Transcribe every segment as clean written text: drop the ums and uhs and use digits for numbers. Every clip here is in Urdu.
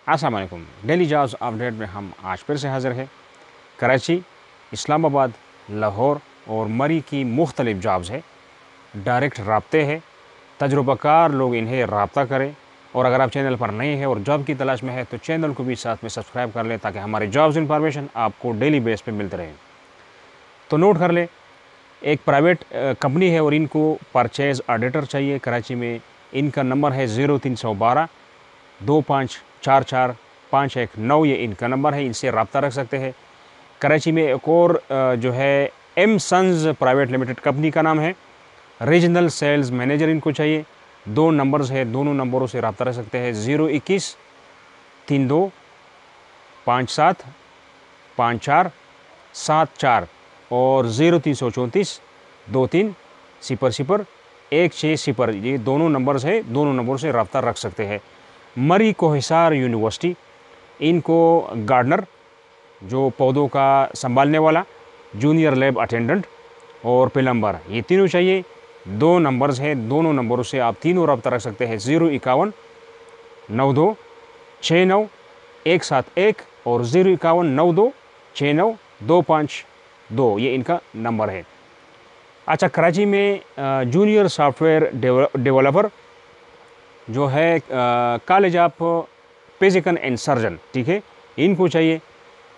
السلام علیکم، ڈیلی جابز اپڈیٹ میں ہم آج پھر سے حاضر ہیں۔ کراچی، اسلام آباد، لاہور اور مری کی مختلف جابز ہے، ڈائریکٹ رابطے ہیں، تجربہ کار لوگ انہیں رابطہ کریں، اور اگر آپ چینل پر نئے ہیں اور جاب کی تلاش میں ہے تو چینل کو بھی ساتھ میں سبسکرائب کر لیں تاکہ ہماری جابز انفارمیشن آپ کو ڈیلی بیس پہ ملتے رہے۔ تو نوٹ کر لیں، ایک پرائیویٹ کمپنی ہے اور ان کو پرچیز آڈیٹر چاہیے کراچی میں۔ ان کا نمبر ہے 0312 2544 519، یہ ان کا نمبر ہے، ان سے رابطہ رکھ سکتے ہیں۔ کراچی میں ایک اور جو ہے M sons private limited company کا نام ہے، ریجنل سیلز مینیجر ان کو چاہیے۔ 2 نمبرز ہے، دونوں نمبروں سے رابطہ رکھ سکتے ہیں، 021 32 57 54 74 اور 0334 23 00 160، یہ دونوں نمبرز ہے، دونوں نمبروں سے رابطہ رکھ سکتے ہیں۔ مری کوہسار یونیورسٹی، ان کو گارڈنر جو پودوں کا سنبھالنے والا، جونیئر لیب اٹینڈنٹ اور پلمبر، یہ تینوں چاہیے۔ 2 نمبرز ہیں، دونوں نمبروں سے آپ تینوں رابطہ رکھ سکتے ہیں، 051 92 69 171 اور 051 92 69 252، یہ ان کا نمبر ہے۔ اچھا، کراچی میں جونیئر سافٹ ویئر ڈیولپر جو ہے college of physical and surgeon, ٹھیک ہے، ان کو چاہیے،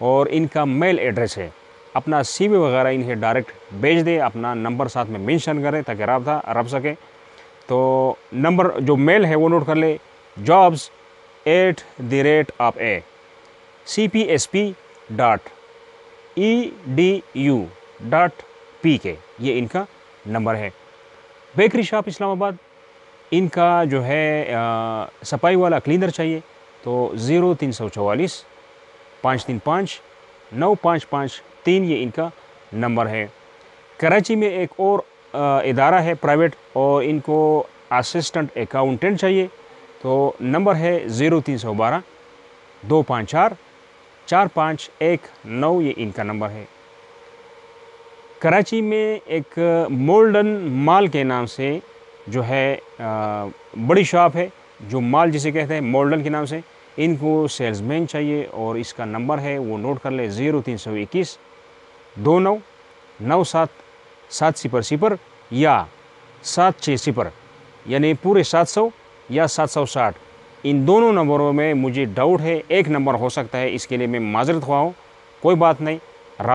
اور ان کا میل ایڈریس ہے۔ اپنا سی وی وغیرہ انہیں ڈائریکٹ بھیج دے، اپنا نمبر ساتھ میں مینشن کریں تاکہ رابطہ رکھ سکے۔ تو نمبر جو میل ہے وہ نوٹ کر لے، jobs@cpsp.edu.pk، یہ ان کا نمبر ہے۔ بیکری شاپ اسلام آباد، ان کا جو ہے صفائی والا کلینر چاہیے، تو 0344 535 9553، یہ ان کا نمبر ہے۔ کراچی میں ایک اور ادارہ ہے پرائیویٹ، اور ان کو اسسٹنٹ اکاؤنٹنٹ چاہیے، تو نمبر ہے 0312 254 4519، یہ ان کا نمبر ہے۔ کراچی میں ایک مولڈن مال کے نام سے جو ہے بڑی شاپ ہے، جو مال جسے کہتے ہیں مولڈن کے نام سے، ان کو سیلز مین چاہیے، اور اس کا نمبر ہے وہ نوٹ کر لیں، 0321 29 97 700 یا 760، یعنی پورے 700 یا 760۔ ان دونوں نمبروں میں مجھے ڈاؤٹ ہے، ایک نمبر ہو سکتا ہے، اس کے لیے میں معذرت خواہ ہوں، کوئی بات نہیں۔